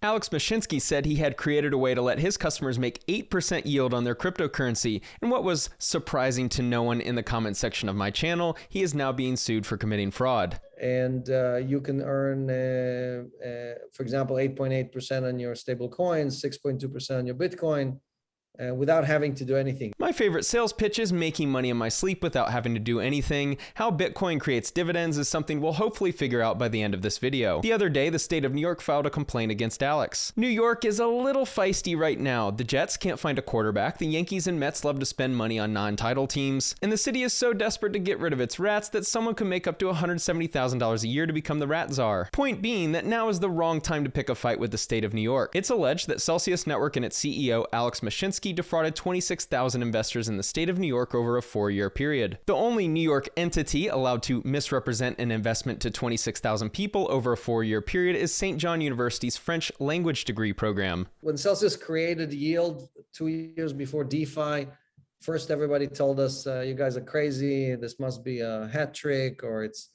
Alex Mashinsky said he had created a way to let his customers make 8% yield on their cryptocurrency. And what was surprising to no one in the comment section of my channel, he is now being sued for committing fraud. And you can earn, for example, 8.8% on your stable coins, 6.2% on your Bitcoin, without having to do anything. My favorite sales pitch is making money in my sleep without having to do anything. How Bitcoin creates dividends is something we'll hopefully figure out by the end of this video. The other day, the state of New York filed a complaint against Alex. New York is a little feisty right now. The Jets can't find a quarterback, the Yankees and Mets love to spend money on non-title teams, and the city is so desperate to get rid of its rats that someone could make up to $170,000 a year to become the rat czar. Point being that now is the wrong time to pick a fight with the state of New York. It's alleged that Celsius Network and its CEO, Alex Mashinsky, defrauded 26,000 investors in the state of New York over a 4-year period. The only New York entity allowed to misrepresent an investment to 26,000 people over a 4-year period is St. John University's French language degree program. When Celsius created yield 2 years before DeFi, first everybody told us, you guys are crazy, this must be a hat trick, or it's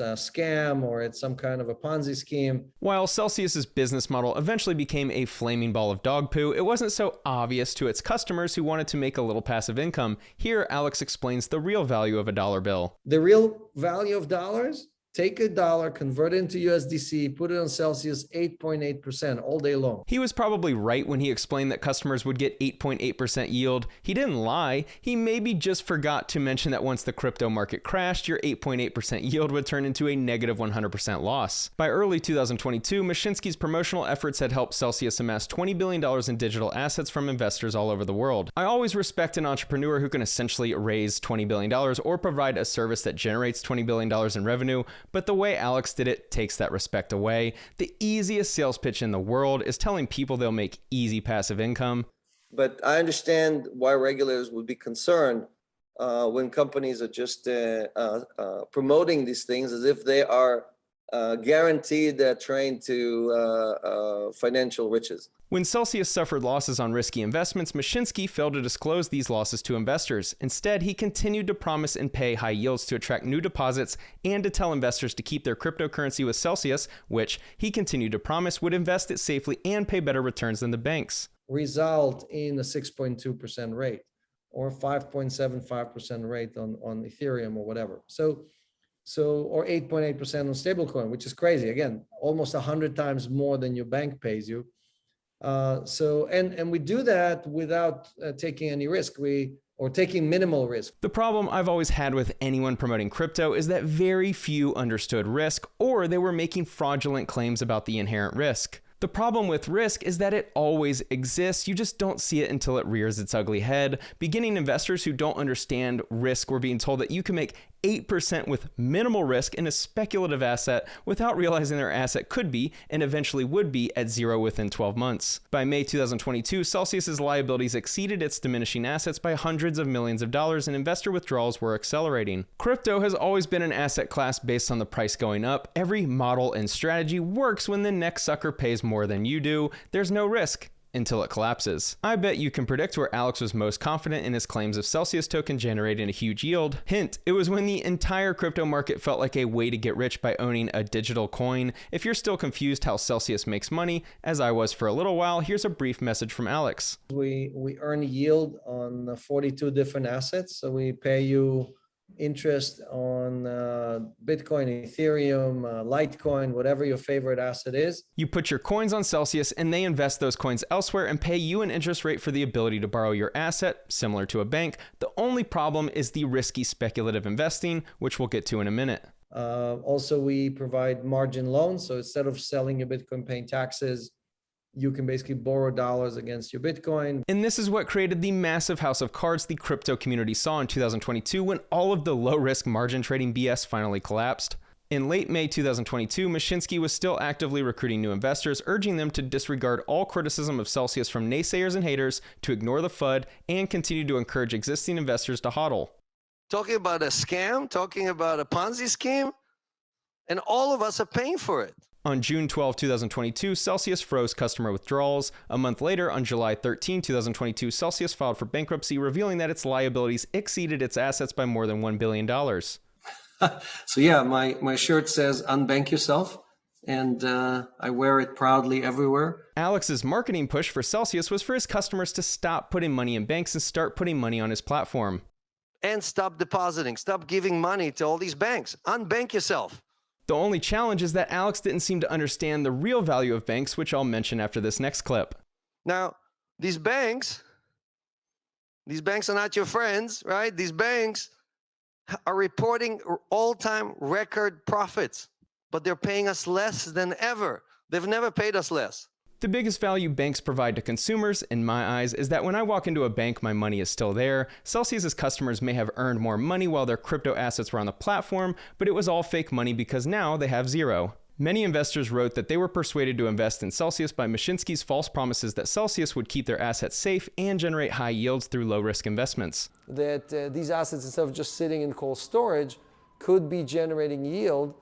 a scam, or it's some kind of a Ponzi scheme. While Celsius's business model eventually became a flaming ball of dog poo, it wasn't so obvious to its customers who wanted to make a little passive income. Here, Alex explains the real value of a dollar bill. The real value of dollars? Take a dollar, convert it into USDC, put it on Celsius, 8.8% all day long. He was probably right when he explained that customers would get 8.8% yield. He didn't lie. He maybe just forgot to mention that once the crypto market crashed, your 8.8% yield would turn into a negative 100% loss. By early 2022, Mashinsky's promotional efforts had helped Celsius amass $20 billion in digital assets from investors all over the world. I always respect an entrepreneur who can essentially raise $20 billion or provide a service that generates $20 billion in revenue. But the way Alex did it takes that respect away. The easiest sales pitch in the world is telling people they'll make easy passive income. But I understand why regulators would be concerned when companies are just promoting these things as if they are guaranteed their train to financial riches. When Celsius suffered losses on risky investments, Mashinsky failed to disclose these losses to investors. Instead, he continued to promise and pay high yields to attract new deposits and to tell investors to keep their cryptocurrency with Celsius, which he continued to promise would invest it safely and pay better returns than the banks. Result in a 6.2% rate or 5.75% rate on Ethereum or whatever. Or 8.8% on stablecoin, which is crazy. Again, almost 100 times more than your bank pays you. And we do that without taking any risk. Or taking minimal risk. The problem I've always had with anyone promoting crypto is that very few understood risk, or they were making fraudulent claims about the inherent risk. The problem with risk is that it always exists. You just don't see it until it rears its ugly head. Beginning investors who don't understand risk were being told that you can make 8% with minimal risk in a speculative asset without realizing their asset could be and eventually would be at zero within 12 months. By May 2022, Celsius's liabilities exceeded its diminishing assets by hundreds of millions of dollars and investor withdrawals were accelerating. Crypto has always been an asset class based on the price going up. Every model and strategy works when the next sucker pays more than you do. There's no risk until it collapses. I bet you can predict where Alex was most confident in his claims of Celsius token generating a huge yield. Hint, it was when the entire crypto market felt like a way to get rich by owning a digital coin. If you're still confused how Celsius makes money, as I was for a little while, here's a brief message from Alex. We earn yield on 42 different assets. So we pay you interest on Bitcoin, Ethereum, Litecoin, whatever your favorite asset is. You put your coins on Celsius and they invest those coins elsewhere and pay you an interest rate for the ability to borrow your asset, similar to a bank. The only problem is the risky speculative investing, which we'll get to in a minute. Also, we provide margin loans. So instead of selling your Bitcoin, paying taxes, you can basically borrow dollars against your Bitcoin. And this is what created the massive house of cards the crypto community saw in 2022 when all of the low-risk margin trading BS finally collapsed. In late May 2022, Mashinsky was still actively recruiting new investors, urging them to disregard all criticism of Celsius from naysayers and haters, to ignore the FUD, and continue to encourage existing investors to hodl. Talking about a scam, talking about a Ponzi scheme, and all of us are paying for it. On June 12, 2022, Celsius froze customer withdrawals. A month later, on July 13, 2022, Celsius filed for bankruptcy, revealing that its liabilities exceeded its assets by more than $1 billion. So yeah, my shirt says unbank yourself. and I wear it proudly everywhere. Alex's marketing push for Celsius was for his customers to stop putting money in banks and start putting money on his platform. And stop depositing, stop giving money to all these banks. Unbank yourself. The only challenge is that Alex didn't seem to understand the real value of banks, which I'll mention after this next clip. Now, these banks are not your friends, right? These banks are reporting all-time record profits, but they're paying us less than ever. They've never paid us less. The biggest value banks provide to consumers, in my eyes, is that when I walk into a bank, my money is still there. Celsius's customers may have earned more money while their crypto assets were on the platform, but it was all fake money because now they have zero. Many investors wrote that they were persuaded to invest in Celsius by Mashinsky's false promises that Celsius would keep their assets safe and generate high yields through low-risk investments. That these assets, instead of just sitting in cold storage, could be generating yield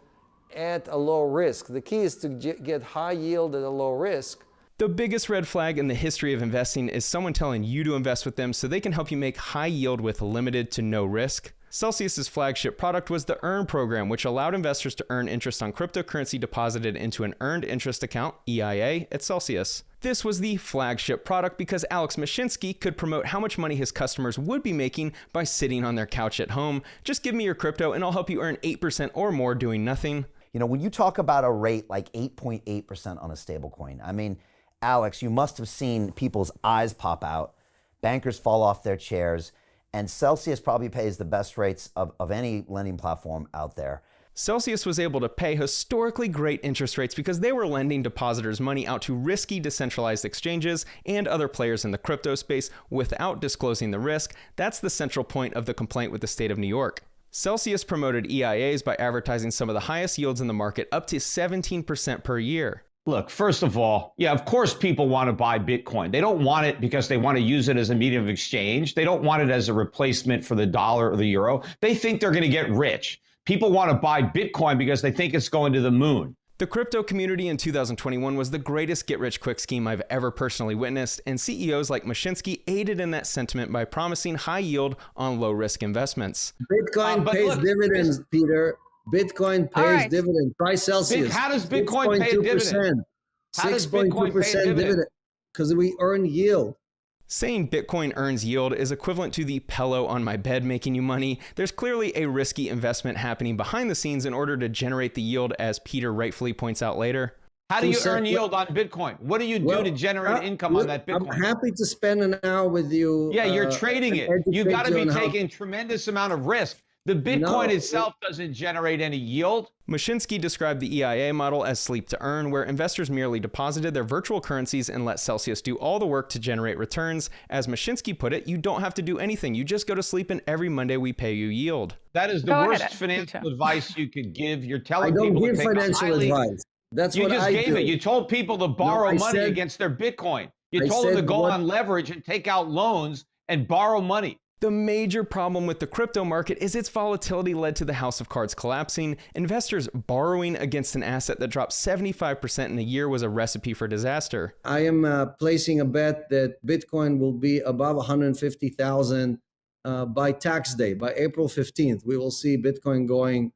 at a low risk. The key is to get high yield at a low risk. The biggest red flag in the history of investing is someone telling you to invest with them so they can help you make high yield with limited to no risk. Celsius's flagship product was the Earn program, which allowed investors to earn interest on cryptocurrency deposited into an earned interest account, EIA, at Celsius. This was the flagship product because Alex Mashinsky could promote how much money his customers would be making by sitting on their couch at home. Just give me your crypto and I'll help you earn 8% or more doing nothing. You know, when you talk about a rate like 8.8% on a stablecoin, I mean, Alex, you must have seen people's eyes pop out, bankers fall off their chairs, and Celsius probably pays the best rates of any lending platform out there. Celsius was able to pay historically great interest rates because they were lending depositors money out to risky decentralized exchanges and other players in the crypto space without disclosing the risk. That's the central point of the complaint with the state of New York. Celsius promoted EIAs by advertising some of the highest yields in the market, up to 17% per year. Look, first of all, yeah, of course people want to buy Bitcoin. They don't want it because they want to use it as a medium of exchange. They don't want it as a replacement for the dollar or the euro. They think they're going to get rich. People want to buy Bitcoin because they think it's going to the moon. The crypto community in 2021 was the greatest get-rich-quick scheme I've ever personally witnessed, and CEOs like Mashinsky aided in that sentiment by promising high yield on low-risk investments. Bitcoin pays dividends, Peter. Bitcoin pays dividend. Try Celsius. How does Bitcoin pay a dividend? 6.2% dividend. Because we earn yield. Saying Bitcoin earns yield is equivalent to the pillow on my bed making you money. There's clearly a risky investment happening behind the scenes in order to generate the yield, as Peter rightfully points out later. How do you earn yield on Bitcoin? What do you do to generate income on that Bitcoin? I'm happy to spend an hour with you. Yeah, you're trading it. You got to be taking a tremendous amount of risk. The Bitcoin itself doesn't generate any yield. Mashinsky described the EIA model as sleep to earn, where investors merely deposited their virtual currencies and let Celsius do all the work to generate returns. As Mashinsky put it, you don't have to do anything. You just go to sleep and every Monday we pay you yield. That is the worst financial advice you could give. You're telling people to take financial advice. That's what I do. You just gave it. You told people to borrow money against their Bitcoin. You told them to go on leverage and take out loans and borrow money. The major problem with the crypto market is its volatility led to the house of cards collapsing. Investors borrowing against an asset that dropped 75% in a year was a recipe for disaster. I am placing a bet that Bitcoin will be above 150,000 by tax day, by April 15th. We will see Bitcoin going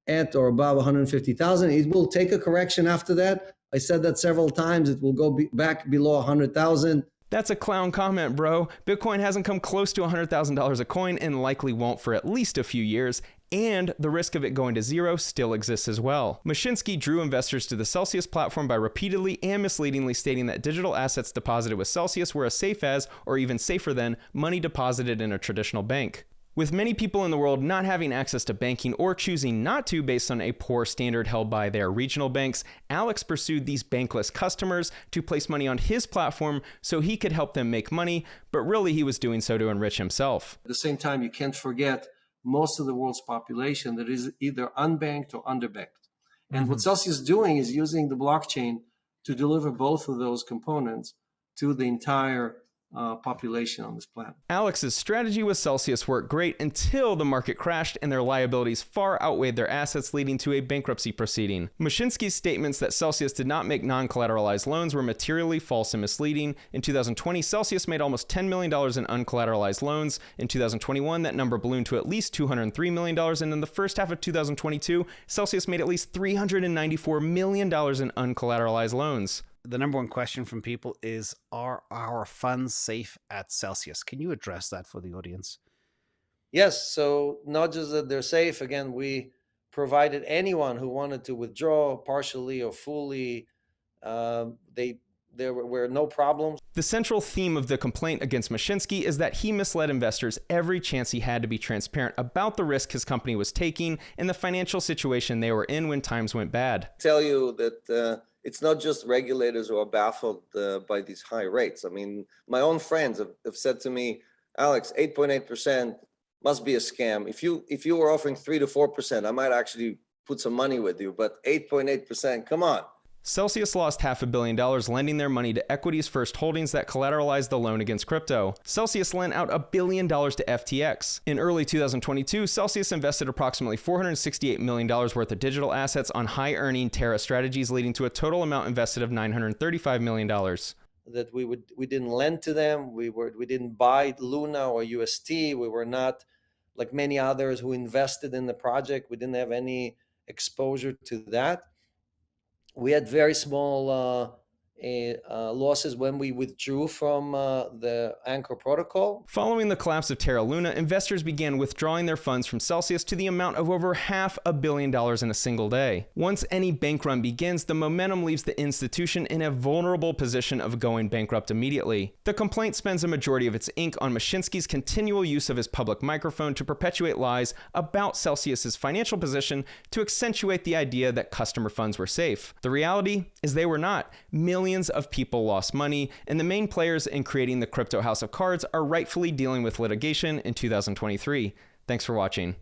at or above 150,000. It will take a correction after that. I said that several times. It will go back below 100,000. That's a clown comment, bro. Bitcoin hasn't come close to $100,000 a coin and likely won't for at least a few years, and the risk of it going to zero still exists as well. Mashinsky drew investors to the Celsius platform by repeatedly and misleadingly stating that digital assets deposited with Celsius were as safe as, or even safer than, money deposited in a traditional bank. With many people in the world not having access to banking or choosing not to based on a poor standard held by their regional banks, Alex pursued these bankless customers to place money on his platform so he could help them make money, but really he was doing so to enrich himself. At the same time, you can't forget most of the world's population that is either unbanked or underbanked. And what Celsius is doing is using the blockchain to deliver both of those components to the entire population on this planet. Alex's strategy with Celsius worked great until the market crashed and their liabilities far outweighed their assets, leading to a bankruptcy proceeding. Mashinsky's statements that Celsius did not make non-collateralized loans were materially false and misleading. In 2020, Celsius made almost $10 million in uncollateralized loans. In 2021, that number ballooned to at least $203 million, and in the first half of 2022, Celsius made at least $394 million in uncollateralized loans. The number one question from people is, are our funds safe at Celsius? Can you address that for the audience? Yes, so not just that they're safe. Again, we provided anyone who wanted to withdraw partially or fully, there were no problems. The central theme of the complaint against Mashinsky is that he misled investors every chance he had to be transparent about the risk his company was taking and the financial situation they were in when times went bad. Tell you that it's not just regulators who are baffled by these high rates. I mean, my own friends have said to me, Alex, 8.8% must be a scam. If you were offering 3 to 4%, I might actually put some money with you, but 8.8%, come on. Celsius lost $500 million lending their money to Equities First Holdings that collateralized the loan against crypto. Celsius lent out $1 billion to FTX. In early 2022, Celsius invested approximately $468 million worth of digital assets on high-earning Terra strategies, leading to a total amount invested of $935 million. That we didn't lend to them. We didn't buy Luna or UST. We were not like many others who invested in the project. We didn't have any exposure to that. We had very small losses when we withdrew from the Anchor protocol. Following the collapse of Terra Luna, investors began withdrawing their funds from Celsius to the amount of over $500 million in a single day. Once any bank run begins, the momentum leaves the institution in a vulnerable position of going bankrupt immediately. The complaint spends a majority of its ink on Mashinsky's continual use of his public microphone to perpetuate lies about Celsius's financial position to accentuate the idea that customer funds were safe. The reality is they were not. Millions of people lost money, and the main players in creating the crypto house of cards are rightfully dealing with litigation in 2023. Thanks for watching.